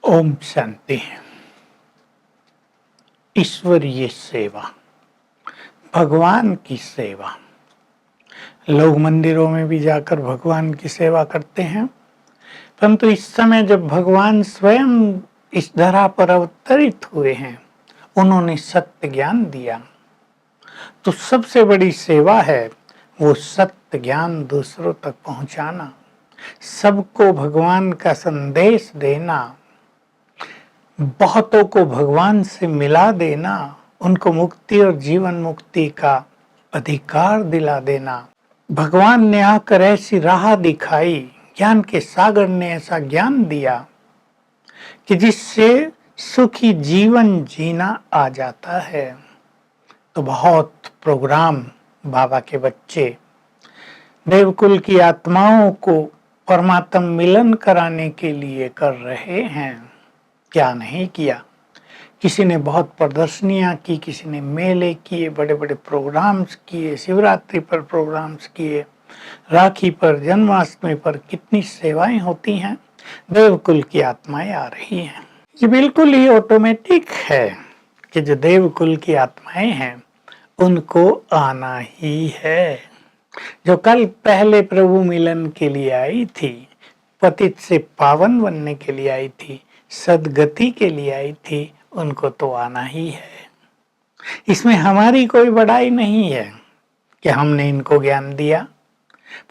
ओम शांति। ईश्वरीय सेवा, भगवान की सेवा। लोग मंदिरों में भी जाकर भगवान की सेवा करते हैं, परंतु इस समय जब भगवान स्वयं इस धरा पर अवतरित हुए हैं, उन्होंने सत्य ज्ञान दिया, तो सबसे बड़ी सेवा है वो सत्य ज्ञान दूसरों तक पहुंचाना, सबको भगवान का संदेश देना, बहुतों को भगवान से मिला देना, उनको मुक्ति और जीवन मुक्ति का अधिकार दिला देना। भगवान ने आकर ऐसी राह दिखाई, ज्ञान के सागर ने ऐसा ज्ञान दिया कि जिससे सुखी जीवन जीना आ जाता है। तो बहुत प्रोग्राम बाबा के बच्चे देवकुल की आत्माओं को परमात्म मिलन कराने के लिए कर रहे हैं। क्या नहीं किया। किसी ने बहुत प्रदर्शनियां की, किसी ने मेले किए, बड़े बड़े प्रोग्राम्स किए, शिवरात्रि पर प्रोग्राम्स किए, राखी पर, जन्माष्टमी पर कितनी सेवाएं होती हैं। देवकुल की आत्माएं आ रही हैं। ये बिल्कुल ही ऑटोमेटिक है कि जो देवकुल की आत्माएं हैं उनको आना ही है। जो कल पहले प्रभु मिलन के लिए आई थी, पतित से पावन बनने के लिए आई थी, सदगति के लिए आई थी, उनको तो आना ही है। इसमें हमारी कोई बड़ाई नहीं है कि हमने इनको ज्ञान दिया।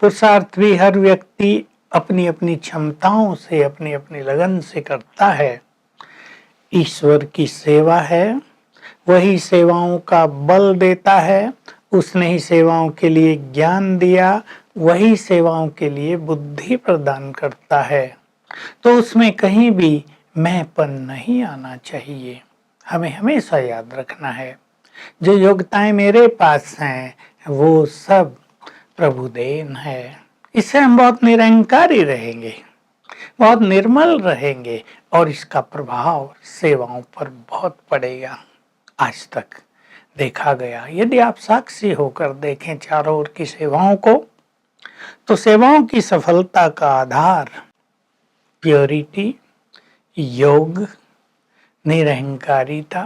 पुरुषार्थ भी हर व्यक्ति अपनी अपनी क्षमताओं से, अपनी अपनी लगन से करता है। ईश्वर की सेवा है, वही सेवाओं का बल देता है। उसने ही सेवाओं के लिए ज्ञान दिया, वही सेवाओं के लिए बुद्धि प्रदान करता है। तो उसमें कहीं भी मैंपन नहीं आना चाहिए। हमें हमेशा याद रखना है, जो योग्यताएं मेरे पास हैं वो सब प्रभु देन है। इससे हम बहुत निरंकारी रहेंगे, बहुत निर्मल रहेंगे और इसका प्रभाव सेवाओं पर बहुत पड़ेगा। आज तक देखा गया, यदि आप साक्षी होकर देखें चारों ओर की सेवाओं को, तो सेवाओं की सफलता का आधार प्योरिटी, योग, निरहंकारिता,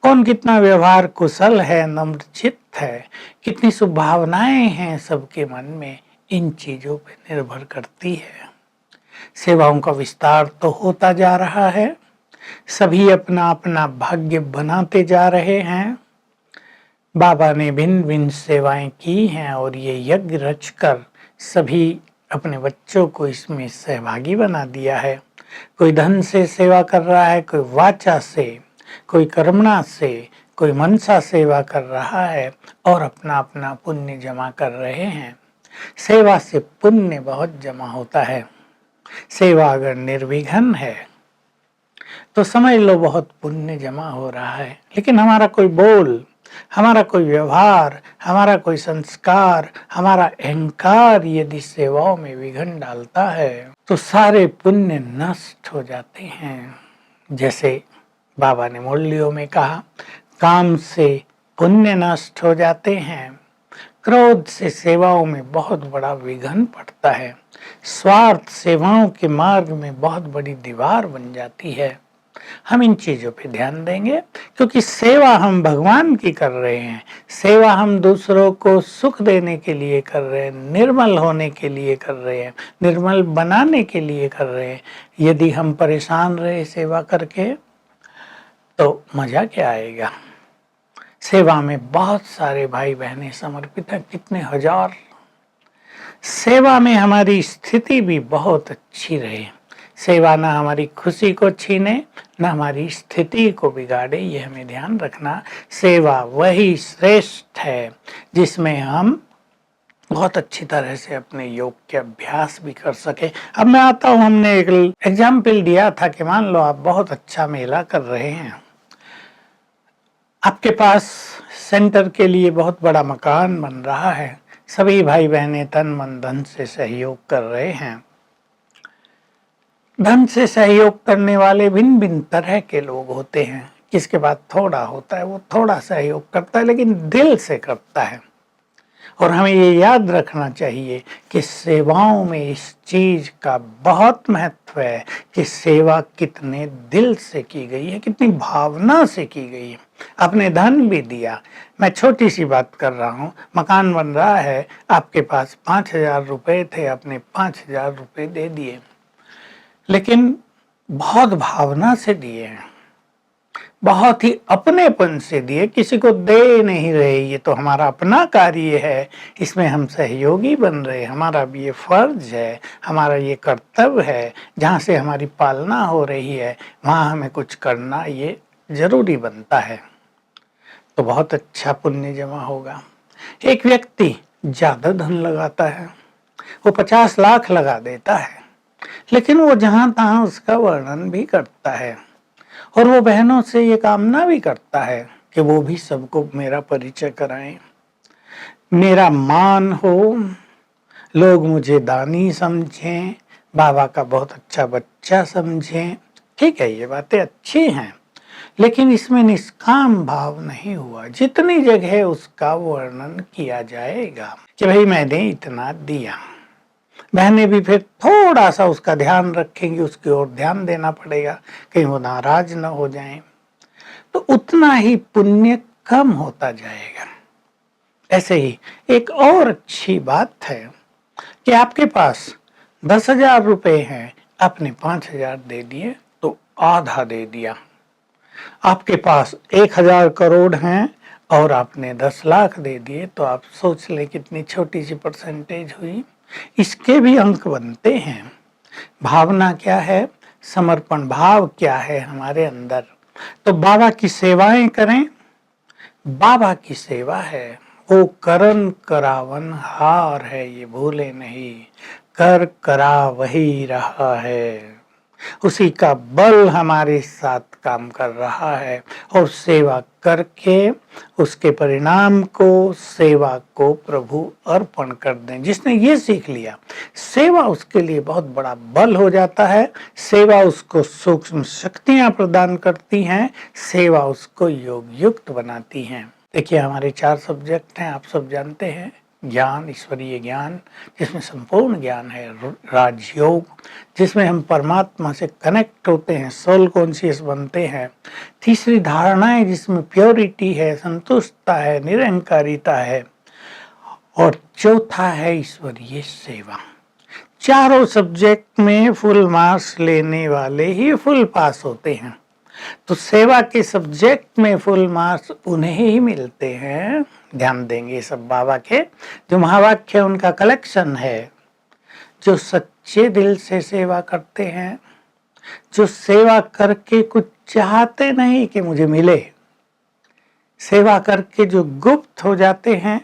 कौन कितना व्यवहार कुशल है, नम्रचित्त है, कितनी सुभावनाएं हैं सबके मन में, इन चीजों पर निर्भर करती है। सेवाओं का विस्तार तो होता जा रहा है, सभी अपना अपना भाग्य बनाते जा रहे हैं। बाबा ने भिन्न भिन्न सेवाएं की हैं और ये यज्ञ रचकर सभी अपने बच्चों को इसमें सहभागी बना दिया है। कोई धन से सेवा कर रहा है, कोई वाचा से, कोई कर्मणा से, कोई मनसा सेवा कर रहा है और अपना अपना पुण्य जमा कर रहे हैं। सेवा से पुण्य बहुत जमा होता है। सेवा अगर निर्विघ्न है तो समझ लो बहुत पुण्य जमा हो रहा है। लेकिन हमारा कोई बोल, हमारा कोई व्यवहार, हमारा कोई संस्कार, हमारा अहंकार यदि सेवाओं में विघ्न डालता है तो सारे पुण्य नष्ट हो जाते हैं। जैसे बाबा ने मुरलियों में कहा, काम से पुण्य नष्ट हो जाते हैं, क्रोध से सेवाओं में बहुत बड़ा विघ्न पड़ता है, स्वार्थ सेवाओं के मार्ग में बहुत बड़ी दीवार बन जाती है। हम इन चीजों पे ध्यान देंगे, क्योंकि सेवा हम भगवान की कर रहे हैं, सेवा हम दूसरों को सुख देने के लिए कर रहे हैं, निर्मल होने के लिए कर रहे हैं, निर्मल बनाने के लिए कर रहे हैं। यदि हम परेशान रहे सेवा करके तो मजा क्या आएगा। सेवा में बहुत सारे भाई बहनें समर्पित हैं, कितने हजार। सेवा में हमारी स्थिति भी बहुत अच्छी रहे। सेवा ना हमारी खुशी को छीने, ना हमारी स्थिति को बिगाड़े, ये हमें ध्यान रखना। सेवा वही श्रेष्ठ है जिसमें हम बहुत अच्छी तरह से अपने योग के अभ्यास भी कर सके। अब मैं आता हूँ, हमने एक एग्जाम्पल दिया था कि मान लो आप बहुत अच्छा मेला कर रहे हैं, आपके पास सेंटर के लिए बहुत बड़ा मकान बन रहा है, सभी भाई बहनें तन मन धन से सहयोग कर रहे हैं। धन से सहयोग करने वाले भिन्न भिन्न तरह के लोग होते हैं। किसके पास थोड़ा होता है वो थोड़ा सहयोग करता है, लेकिन दिल से करता है। और हमें ये याद रखना चाहिए कि सेवाओं में इस चीज का बहुत महत्व है कि सेवा कितने दिल से की गई है, कितनी भावना से की गई है। आपने धन भी दिया, मैं छोटी सी बात कर रहा हूँ, मकान बन रहा है, आपके पास 5,000 रुपए थे, आपने 5,000 रुपए दे दिए, लेकिन बहुत भावना से दिए हैं, बहुत ही अपनेपन से दिए, किसी को दे नहीं रहे, ये तो हमारा अपना कार्य है, इसमें हम सहयोगी बन रहे, हमारा भी ये फर्ज है, हमारा ये कर्तव्य है, जहाँ से हमारी पालना हो रही है वहाँ हमें कुछ करना ये जरूरी बनता है, तो बहुत अच्छा पुण्य जमा होगा। एक व्यक्ति ज्यादा धन लगाता है, वो 50 लाख लगा देता है, लेकिन वो जहां तहां उसका वर्णन भी करता है और वो बहनों से ये कामना भी करता है कि वो भी सबको मेरा परिचय कराएं, मेरा मान हो, लोग मुझे दानी समझें, बाबा का बहुत अच्छा बच्चा समझें। ठीक है, ये बातें अच्छी हैं, लेकिन इसमें निष्काम भाव नहीं हुआ। जितनी जगह उसका वर्णन किया जाएगा कि भाई मैंने इतना दिया, बहनें भी फिर थोड़ा सा उसका ध्यान रखेंगी, उसकी ओर ध्यान देना पड़ेगा कहीं वो नाराज न हो जाएं, तो उतना ही पुण्य कम होता जाएगा। ऐसे ही एक और अच्छी बात है कि आपके पास 10,000 रुपए हैं, आपने 5,000 दे दिए तो आधा दे दिया। आपके पास 1,000 करोड़ हैं और आपने 10 लाख दे दिए, तो आप सोच ले कितनी छोटी सी परसेंटेज हुई। इसके भी अंक बनते हैं। भावना क्या है, समर्पण भाव क्या है हमारे अंदर, तो बाबा की सेवाएं करें। बाबा की सेवा है, वो करन करावन हार है, ये भूले नहीं, कर करा वही रहा है, उसी का बल हमारे साथ काम कर रहा है और सेवा करके उसके परिणाम को, सेवा को प्रभु अर्पण कर दें। जिसने ये सीख लिया, सेवा उसके लिए बहुत बड़ा बल हो जाता है, सेवा उसको सूक्ष्म शक्तियां प्रदान करती हैं, सेवा उसको योग युक्त बनाती हैं। देखिए, हमारे 4 सब्जेक्ट हैं, आप सब जानते हैं। ज्ञान, ईश्वरीय ज्ञान जिसमें संपूर्ण ज्ञान है, राजयोग जिसमें हम परमात्मा से कनेक्ट होते हैं, सोल कॉन्शियस बनते हैं, तीसरी धारणाएं जिसमें प्योरिटी है, संतुष्टता है, निरंकारिता है, और चौथा है ईश्वरीय सेवा। चारों सब्जेक्ट में फुल मार्क्स लेने वाले ही फुल पास होते हैं, तो सेवा के सब्जेक्ट में फुल मार्क्स उन्हें ही मिलते हैं। ध्यान देंगे सब बाबा के जो महावाक्य उनका कलेक्शन है, जो सच्चे दिल से सेवा करते हैं, जो सेवा करके कुछ चाहते नहीं कि मुझे मिले, सेवा करके जो गुप्त हो जाते हैं,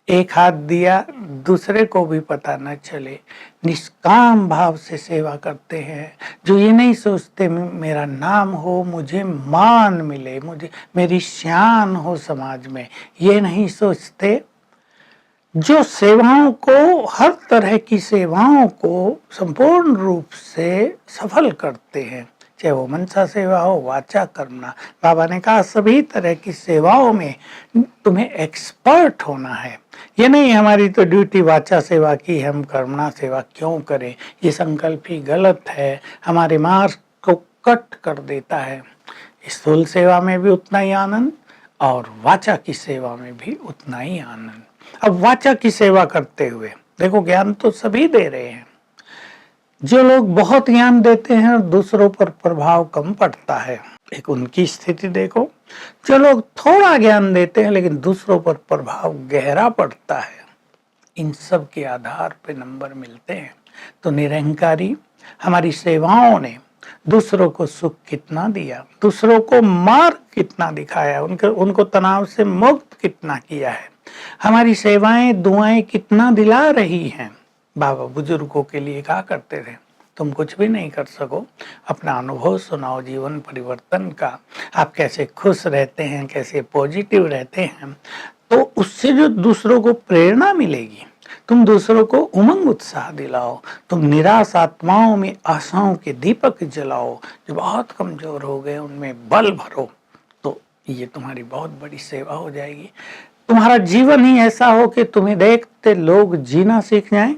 एक हाथ दिया दूसरे को भी पता न चले, निष्काम भाव से सेवा करते हैं, जो ये नहीं सोचते मेरा नाम हो, मुझे मान मिले, मुझे मेरी शान हो समाज में, ये नहीं सोचते, जो सेवाओं को, हर तरह की सेवाओं को संपूर्ण रूप से सफल करते हैं, चाहे वो मनसा सेवा हो, वाचा करना। बाबा ने कहा सभी तरह की सेवाओं में तुम्हें एक्सपर्ट होना है। ये नहीं हमारी तो ड्यूटी वाचा सेवा की, हम कर्मणा सेवा क्यों करें, ये संकल्प ही गलत है, हमारे मार्ग को कट कर देता है। स्थूल सेवा में भी उतना ही आनंद और वाचा की सेवा में भी उतना ही आनंद। अब वाचा की सेवा करते हुए देखो, ज्ञान तो सभी दे रहे हैं, जो लोग बहुत ज्ञान देते हैं दूसरों पर प्रभाव कम पड़ता है, एक उनकी स्थिति देखो। जो लोग थोड़ा ज्ञान देते हैं लेकिन दूसरों पर प्रभाव गहरा पड़ता है, इन सब के आधार पे नंबर मिलते हैं। तो निरंकारी हमारी सेवाओं ने दूसरों को सुख कितना दिया, दूसरों को मार्ग कितना दिखाया, उनको तनाव से मुक्त कितना किया है, हमारी सेवाएं दुआएं कितना दिला रही हैं। बाबा बुजुर्गों के लिए कहा करते थे, तुम कुछ भी नहीं कर सको, अपना अनुभव सुनाओ जीवन परिवर्तन का, आप कैसे खुश रहते हैं, कैसे पॉजिटिव रहते हैं, तो उससे जो दूसरों को प्रेरणा मिलेगी, तुम दूसरों को उमंग उत्साह दिलाओ, तुम निराश आत्माओं में आशाओं के दीपक जलाओ, जो बहुत कमजोर हो गए उनमें बल भरो, तो ये तुम्हारी बहुत बड़ी सेवा हो जाएगी। तुम्हारा जीवन ही ऐसा हो कि तुम्हें देखते लोग जीना सीख जाएं,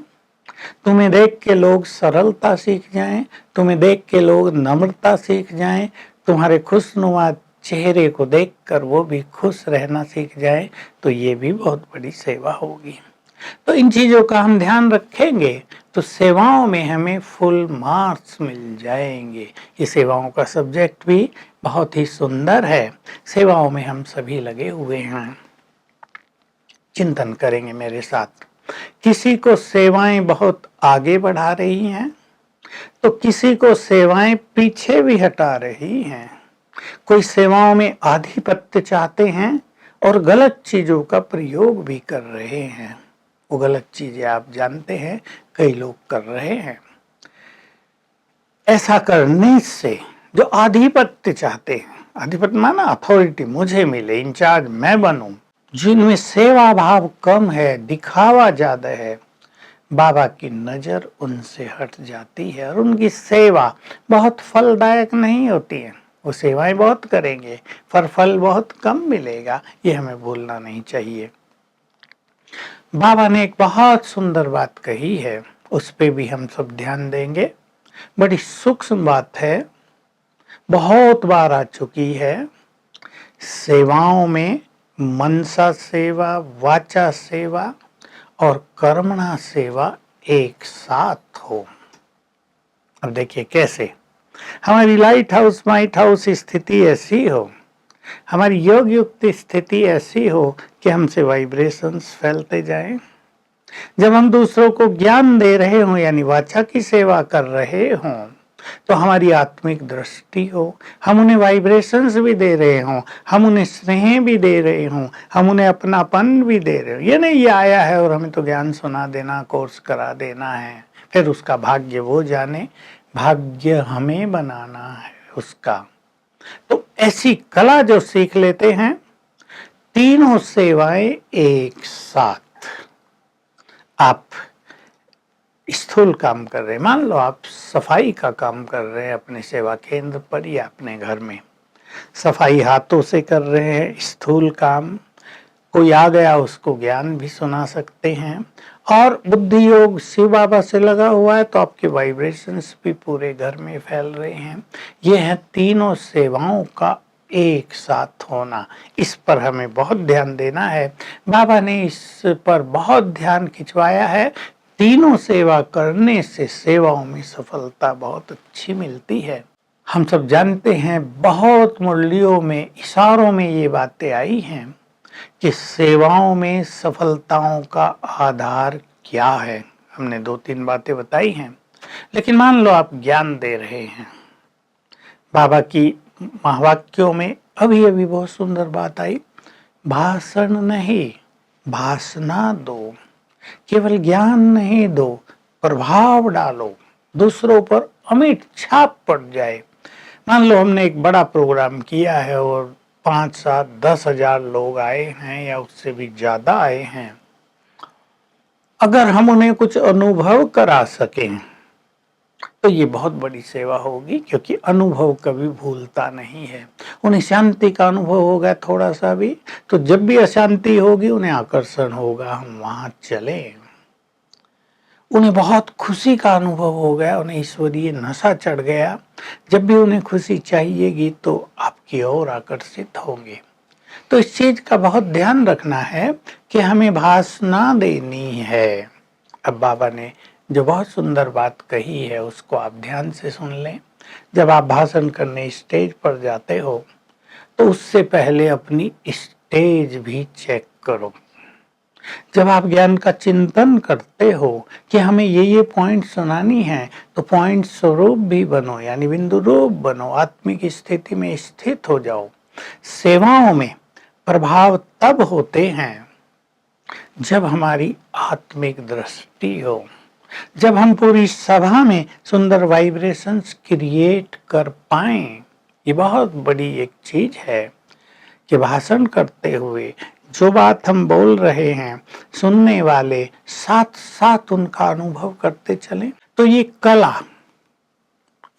तुम्हें देख के लोग सरलता सीख जाएं, तुम्हें देख के लोग नम्रता सीख जाएं, तुम्हारे खुशनुमा चेहरे को देखकर वो भी खुश रहना सीख जाएं, तो ये भी बहुत बड़ी सेवा होगी। तो इन चीजों का हम ध्यान रखेंगे तो सेवाओं में हमें फुल मार्क्स मिल जाएंगे। ये सेवाओं का सब्जेक्ट भी बहुत ही सुंदर है। सेवाओं में हम सभी लगे हुए हैं। चिंतन करेंगे मेरे साथ। किसी को सेवाएं बहुत आगे बढ़ा रही हैं, तो किसी को सेवाएं पीछे भी हटा रही हैं। कोई सेवाओं में आधिपत्य चाहते हैं और गलत चीजों का प्रयोग भी कर रहे हैं। वो गलत चीजें आप जानते हैं कई लोग कर रहे हैं। ऐसा करने से जो आधिपत्य चाहते हैं, आधिपत्य माना अथॉरिटी मुझे मिले, इंचार्ज मैं बनूं, जिनमें सेवा भाव कम है, दिखावा ज्यादा है, बाबा की नजर उनसे हट जाती है और उनकी सेवा बहुत फलदायक नहीं होती है। वो सेवाएं बहुत करेंगे पर फल बहुत कम मिलेगा, ये हमें भूलना नहीं चाहिए। बाबा ने एक बहुत सुंदर बात कही है, उस पे भी हम सब ध्यान देंगे। बड़ी सूक्ष्म बात है, बहुत बार आ चुकी है। सेवाओं में मनसा सेवा, वाचा सेवा और कर्मणा सेवा एक साथ हो। अब देखिए कैसे हमारी लाइट हाउस माइट हाउस स्थिति ऐसी हो, हमारी योग युक्त स्थिति ऐसी हो कि हमसे वाइब्रेशंस फैलते जाएं। जब हम दूसरों को ज्ञान दे रहे हों यानी वाचा की सेवा कर रहे हों, तो हमारी आत्मिक दृष्टि हो, हम उन्हें वाइब्रेशंस भी दे रहे हों, हम उन्हें स्नेह भी दे रहे हों, हम उन्हें अपनापन भी दे रहे हों। ये नहीं ये आया है और हमें तो ज्ञान सुना देना, कोर्स करा देना है, फिर उसका भाग्य वो जाने, भाग्य हमें बनाना है उसका। तो ऐसी कला जो सीख लेते हैं, तीनों सेवाएं एक साथ। आप स्थूल काम कर रहे हैं, मान लो आप सफाई का काम कर रहे हैं अपने सेवा केंद्र पर या अपने घर में, सफाई हाथों से कर रहे हैं, स्थूल काम। कोई आ गया उसको ज्ञान भी सुना सकते हैं। और बुद्धि योग शिव बाबा से लगा हुआ है तो आपके वाइब्रेशंस भी पूरे घर में फैल रहे हैं। ये है तीनों सेवाओं का एक साथ होना। इस पर हमें बहुत ध्यान देना है। बाबा ने इस पर बहुत ध्यान खिंचवाया है। तीनों सेवा करने से सेवाओं में सफलता बहुत अच्छी मिलती है। हम सब जानते हैं बहुत मुरलियों में, इशारों में ये बातें आई हैं कि सेवाओं में सफलताओं का आधार क्या है। हमने 2-3 बातें बताई हैं, लेकिन मान लो आप ज्ञान दे रहे हैं। बाबा की महावाक्यों में अभी अभी बहुत सुंदर बात आई, भाषण नहीं भाषणा दो, केवल ज्ञान नहीं दो, प्रभाव डालो, दूसरों पर अमिट छाप पड़ जाए। मान लो हमने एक बड़ा प्रोग्राम किया है और 5-7-10 हजार लोग आए हैं या उससे भी ज्यादा आए हैं। अगर हम उन्हें कुछ अनुभव करा सकें तो ये बहुत बड़ी सेवा होगी, क्योंकि अनुभव कभी भूलता नहीं है। उन्हें शांति का अनुभव होगा थोड़ा सा भी, तो जब भी अशांति होगी उन्हें आकर्षण होगा हम वहां चले। उन्हें बहुत खुशी का अनुभव हो गया, उन्हें ईश्वरीय नशा चढ़ गया, जब भी उन्हें खुशी चाहिएगी तो आपकी ओर आकर्षित होंगे। तो इस चीज का बहुत ध्यान रखना है कि हमें भाषणा देनी है। अब बाबा ने जो बहुत सुंदर बात कही है उसको आप ध्यान से सुन लें। जब आप भाषण करने स्टेज पर जाते हो तो उससे पहले अपनी स्टेज भी चेक करो। जब आप ज्ञान का चिंतन करते हो कि हमें ये पॉइंट सुनानी है, तो पॉइंट स्वरूप भी बनो, यानी बिंदु रूप बनो, आत्मिक स्थिति में स्थित हो जाओ। सेवाओं में प्रभाव तब होते हैं जब हमारी आत्मिक दृष्टि हो, जब हम पूरी सभा में सुंदर वाइब्रेशंस क्रिएट कर पाएं। ये बहुत बड़ी एक चीज है कि भाषण करते हुए जो बात हम बोल रहे हैं, सुनने वाले साथ साथ उनका अनुभव करते चलें। तो ये कला,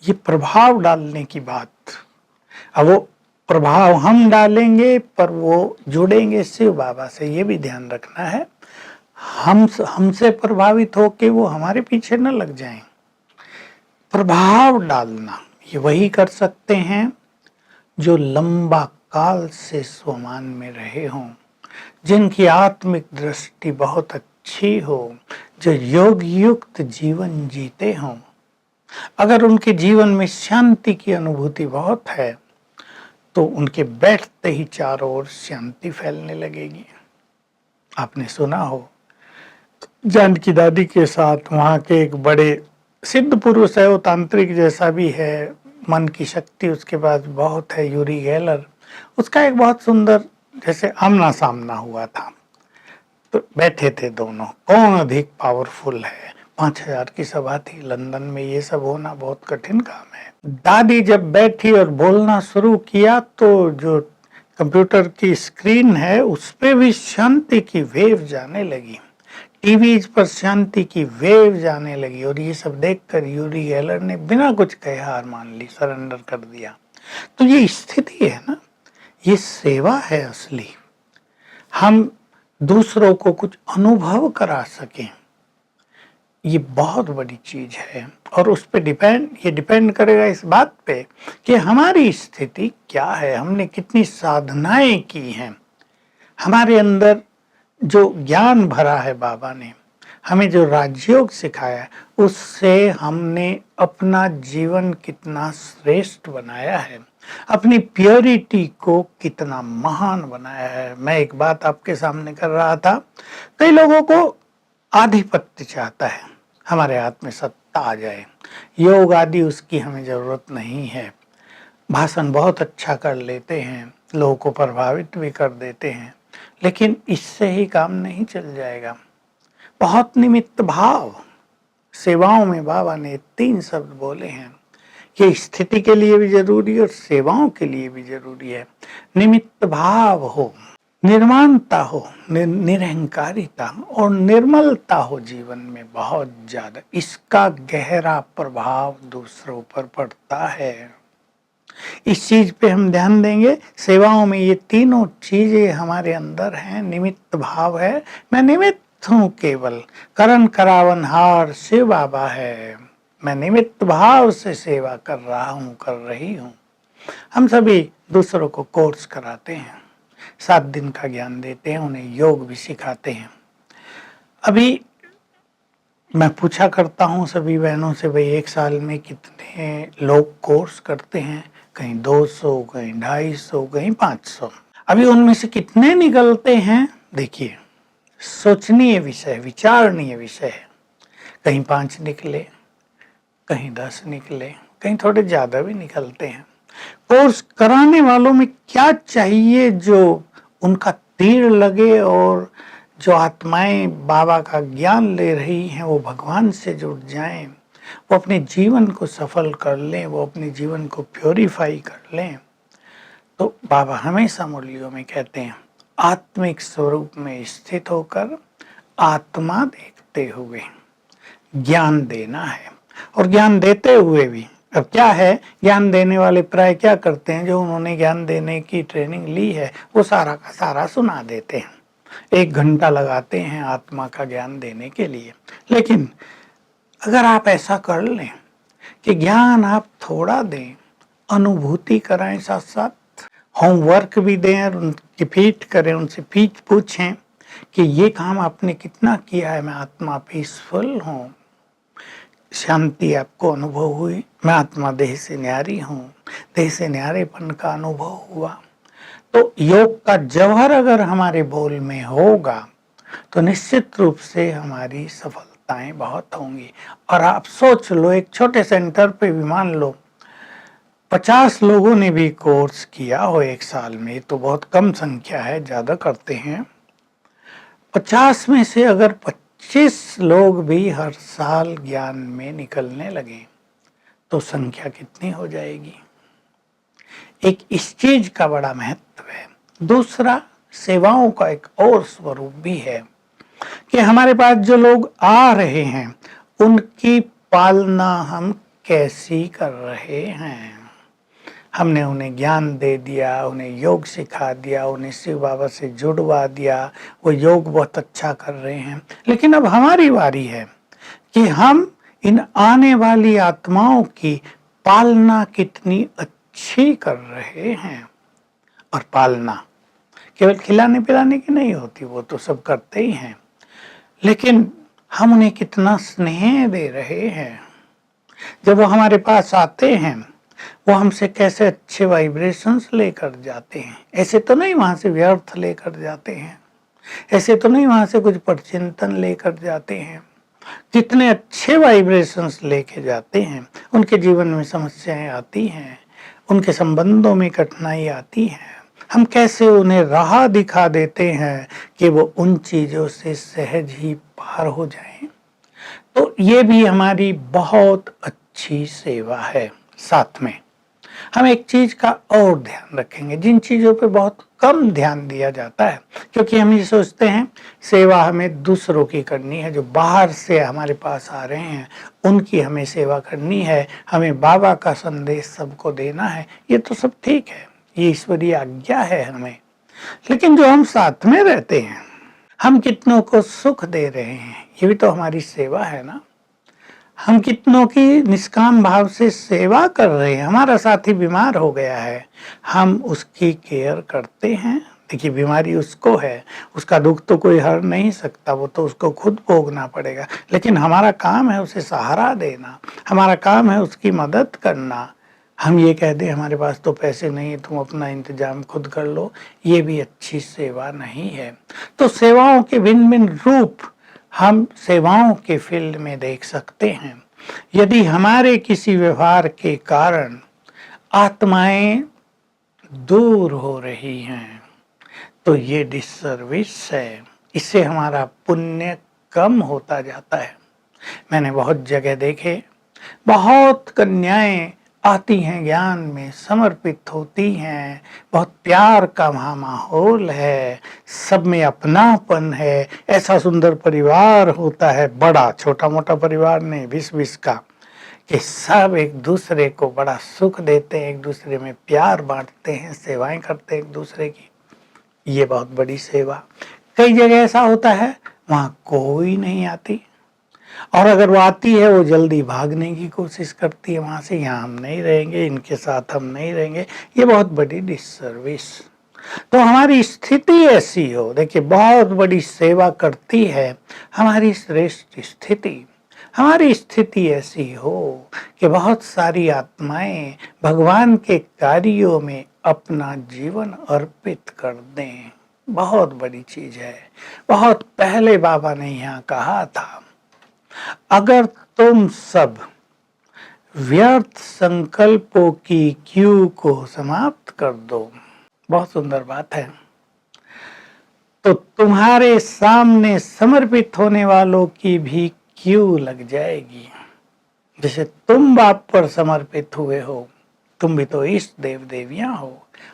ये प्रभाव डालने की बात, अब वो प्रभाव हम डालेंगे पर वो जुड़ेंगे शिव बाबा से, ये भी ध्यान रखना है। हमसे प्रभावित होके वो हमारे पीछे न लग जाएं। प्रभाव डालना ये वही कर सकते हैं जो लंबा काल से स्वमान में रहे हों, जिनकी आत्मिक दृष्टि बहुत अच्छी हो, जो योग युक्त जीवन जीते हों। अगर उनके जीवन में शांति की अनुभूति बहुत है तो उनके बैठते ही चारों ओर शांति फैलने लगेगी। आपने सुना हो जानकी दादी के साथ वहाँ के एक बड़े सिद्ध पुरुष है, वो तांत्रिक जैसा भी है, मन की शक्ति उसके पास बहुत है, यूरी गेलर। उसका एक बहुत सुंदर जैसे आमना सामना हुआ था, तो बैठे थे दोनों, कौन अधिक पावरफुल है। 5000 की सभा थी लंदन में, ये सब होना बहुत कठिन काम है। दादी जब बैठी और बोलना शुरू किया तो जो कंप्यूटर की स्क्रीन है उस पे भी शांति की वेव जाने लगी, टीवी पर शांति की वेव जाने लगी। और ये सब देखकर यूरी गेलर ने बिना कुछ कहे हार मान ली, सरेंडर कर दिया। तो ये स्थिति है ना, ये सेवा है असली। हम दूसरों को कुछ अनुभव करा सकें, ये बहुत बड़ी चीज है। और उस पे डिपेंड करेगा इस बात पे कि हमारी स्थिति क्या है, हमने कितनी साधनाएं की हैं, हमारे अंदर जो ज्ञान भरा है बाबा ने, हमें जो राजयोग सिखाया है, उससे हमने अपना जीवन कितना श्रेष्ठ बनाया है, अपनी प्योरिटी को कितना महान बनाया है। मैं एक बात आपके सामने कर रहा था, कई लोगों को आधिपत्य चाहता है, हमारे हाथ में सत्ता आ जाए। योग आदि उसकी हमें जरूरत नहीं है। भाषण बहुत अच्छा कर लेते हैं, लोगों को प्रभावित भी कर देते हैं, लेकिन इससे ही काम नहीं चल जाएगा। बहुत निमित्त भाव, सेवाओं में बाबा ने 3 शब्द बोले हैं, ये स्थिति के लिए भी जरूरी है और सेवाओं के लिए भी जरूरी है। निमित्त भाव हो, निर्माणता हो, निरहंकारिता और निर्मलता हो जीवन में बहुत ज्यादा, इसका गहरा प्रभाव दूसरों पर पड़ता है। इस चीज पे हम ध्यान देंगे। सेवाओं में ये तीनों चीजें हमारे अंदर हैं। निमित्त भाव है, मैं निमित्त हूँ, केवल करण करावनहार शिव बाबा है, मैं निमित्त भाव से सेवा कर रहा हूँ, कर रही हूँ। हम सभी दूसरों को कोर्स कराते हैं, 7 दिन का ज्ञान देते हैं, उन्हें योग भी सिखाते हैं। अभी मैं पूछा करता हूँ सभी बहनों से, भाई 1 साल में कितने लोग कोर्स करते हैं? कहीं 200, कहीं 250, कहीं 500। अभी उनमें से कितने निकलते हैं? देखिए, सोचनीय विषय, विचारणीय विषय है। कहीं 5 निकले, कहीं 10 निकले, कहीं थोड़े ज्यादा भी निकलते हैं। कोर्स कराने वालों में क्या चाहिए जो उनका तीर लगे और जो आत्माएं बाबा का ज्ञान ले रही हैं वो भगवान से जुड़ जाएं, वो अपने जीवन को सफल कर लें, वो अपने जीवन को प्योरीफाई कर लें। तो बाबा हमेशा मुरलियों में कहते हैं, आत्मिक स्वरूप में स्थित होकर आत्मा देखते हुए ज्ञान देना है। और ज्ञान देते हुए भी, अब क्या है, ज्ञान देने वाले प्राय क्या करते हैं, जो उन्होंने ज्ञान देने की ट्रेनिंग ली है वो सारा का सारा सुना देते हैं, 1 घंटा लगाते हैं आत्मा का ज्ञान देने के लिए। लेकिन अगर आप ऐसा कर लें कि ज्ञान आप थोड़ा दें, अनुभूति कराएं, साथ साथ होमवर्क भी दें और उनकी फीड करें, उनसे फीड पूछें कि ये काम आपने कितना किया है, मैं आत्मा पीसफुल हूँ, शांति आपको अनुभव हुई, मैं आत्मा देह से न्यारी हूँ, देह से न्यारेपन का अनुभव हुआ। तो योग का जौहर अगर हमारे बोल में होगा तो निश्चित रूप से हमारी सफलताएं बहुत होंगी। और आप सोच लो, एक छोटे सेंटर पे भी मान लो 50 लोगों ने भी कोर्स किया हो 1 साल में, तो बहुत कम संख्या है, ज्यादा करते हैं। 50 में से अगर 25 लोग भी हर साल ज्ञान में निकलने लगे तो संख्या कितनी हो जाएगी। एक इस चीज का बड़ा महत्व है। दूसरा, सेवाओं का एक और स्वरूप भी है कि हमारे पास जो लोग आ रहे हैं उनकी पालना हम कैसी कर रहे हैं। हमने उन्हें ज्ञान दे दिया, उन्हें योग सिखा दिया, उन्हें शिव बाबा से जुड़वा दिया, वो योग बहुत अच्छा कर रहे हैं। लेकिन अब हमारी बारी है कि हम इन आने वाली आत्माओं की पालना कितनी अच्छी कर रहे हैं। और पालना केवल खिलाने पिलाने की नहीं होती, वो तो सब करते ही हैं, लेकिन हम उन्हें कितना स्नेह दे रहे हैं। जब वो हमारे पास आते हैं, वो हमसे कैसे अच्छे वाइब्रेशंस लेकर जाते हैं। ऐसे तो नहीं वहां से व्यर्थ लेकर जाते हैं, ऐसे तो नहीं वहां से कुछ परचिंतन लेकर जाते हैं। कितने अच्छे वाइब्रेशंस लेके जाते हैं। उनके जीवन में समस्याएं आती हैं, उनके संबंधों में कठिनाई आती है, हम कैसे उन्हें राह दिखा देते हैं कि वो उन चीजों से सहज ही पार हो जाएं। तो ये भी हमारी बहुत अच्छी सेवा है। साथ में हम एक चीज का और ध्यान रखेंगे, जिन चीजों पे बहुत कम ध्यान दिया जाता है, क्योंकि हम ये सोचते हैं सेवा हमें दूसरों की करनी है, जो बाहर से हमारे पास आ रहे हैं उनकी हमें सेवा करनी है, हमें बाबा का संदेश सबको देना है। ये तो सब ठीक है, ये ईश्वरीय आज्ञा है हमें। लेकिन जो हम साथ में रहते हैं, हम कितनों को सुख दे रहे हैं, ये भी तो हमारी सेवा है ना। हम कितनों की निष्काम भाव से सेवा कर रहे हैं। हमारा साथी बीमार हो गया है, हम उसकी केयर करते हैं। देखिए, बीमारी उसको है, उसका दुख तो कोई हर नहीं सकता, वो तो उसको खुद भोगना पड़ेगा। लेकिन हमारा काम है उसे सहारा देना, हमारा काम है उसकी मदद करना। हम ये कह दें हमारे पास तो पैसे नहीं है, तुम अपना इंतजाम खुद कर लो, ये भी अच्छी सेवा नहीं है। तो सेवाओं के भिन्न भिन्न रूप हम सेवाओं के फील्ड में देख सकते हैं। यदि हमारे किसी व्यवहार के कारण आत्माएं दूर हो रही हैं, तो ये डिससर्विस है, इससे हमारा पुण्य कम होता जाता है। मैंने बहुत जगह देखे, बहुत कन्याएं आती हैं, ज्ञान में समर्पित होती हैं, बहुत प्यार का वहाँ माहौल है, सब में अपनापन है, ऐसा सुंदर परिवार होता है, बड़ा छोटा मोटा परिवार नहीं, 20-20 का, कि सब एक दूसरे को बड़ा सुख देते हैं, एक दूसरे में प्यार बांटते हैं, सेवाएं करते हैं एक दूसरे की। ये बहुत बड़ी सेवा। कई जगह ऐसा होता है वहाँ कोई नहीं आती, और अगर वो आती है वो जल्दी भागने की कोशिश करती है वहां से, यहाँ हम नहीं रहेंगे, इनके साथ हम नहीं रहेंगे। ये बहुत बड़ी डिससर्विस। तो हमारी स्थिति ऐसी हो, देखिए बहुत बड़ी सेवा करती है हमारी श्रेष्ठ स्थिति। हमारी स्थिति ऐसी हो कि बहुत सारी आत्माएं भगवान के कार्यों में अपना जीवन अर्पित कर दें। बहुत बड़ी चीज है। बहुत पहले बाबा ने यहाँ कहा था, अगर तुम सब व्यर्थ संकल्पों की क्यू को समाप्त कर दो, बहुत सुंदर बात है, तो तुम्हारे सामने समर्पित होने वालों की भी क्यू लग जाएगी। जैसे तुम बाप पर समर्पित हुए हो, तुम भी तो इष्ट देव देवियां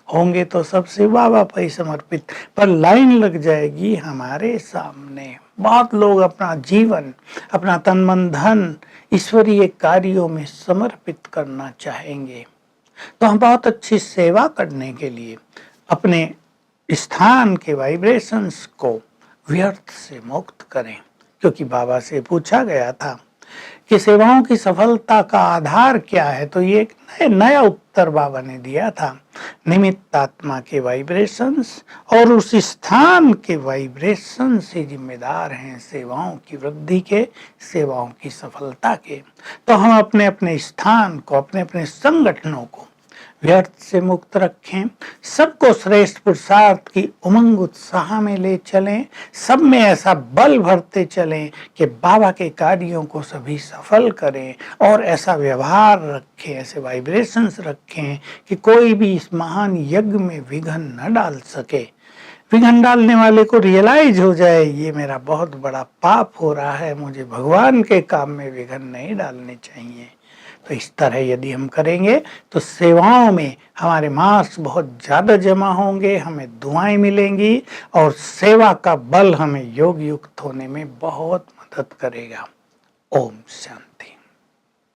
होंगे तो सबसे बाबा पर ही समर्पित, पर लाइन लग जाएगी हमारे सामने। बहुत लोग अपना जीवन, अपना तन मन धन ईश्वरीय कार्यों में समर्पित करना चाहेंगे। तो हम बहुत अच्छी सेवा करने के लिए अपने स्थान के वाइब्रेशंस को व्यर्थ से मुक्त करें, क्योंकि बाबा से पूछा गया था कि सेवाओं की सफलता का आधार क्या है, तो ये एक नया उत्तर बाबा ने दिया था, निमित्त आत्मा के वाइब्रेशंस और उस स्थान के वाइब्रेशन से जिम्मेदार हैं सेवाओं की वृद्धि के, सेवाओं की सफलता के। तो हम अपने अपने स्थान को, अपने अपने संगठनों को व्यर्थ से मुक्त रखें, सबको श्रेष्ठ पुरुषार्थ की उमंग उत्साह में ले चलें, सब में ऐसा बल भरते चलें कि बाबा के कार्यों को सभी सफल करें, और ऐसा व्यवहार रखें, ऐसे वाइब्रेशंस रखें कि कोई भी इस महान यज्ञ में विघ्न न डाल सके। विघ्न डालने वाले को रियलाइज हो जाए, ये मेरा बहुत बड़ा पाप हो रहा है, मुझे भगवान के काम में विघ्न नहीं डालने चाहिए। तो इस तरह यदि हम करेंगे तो सेवाओं में हमारे मार्क्स बहुत ज़्यादा जमा होंगे, हमें दुआएं मिलेंगी, और सेवा का बल हमें योग युक्त होने में बहुत मदद करेगा। ओम शांति।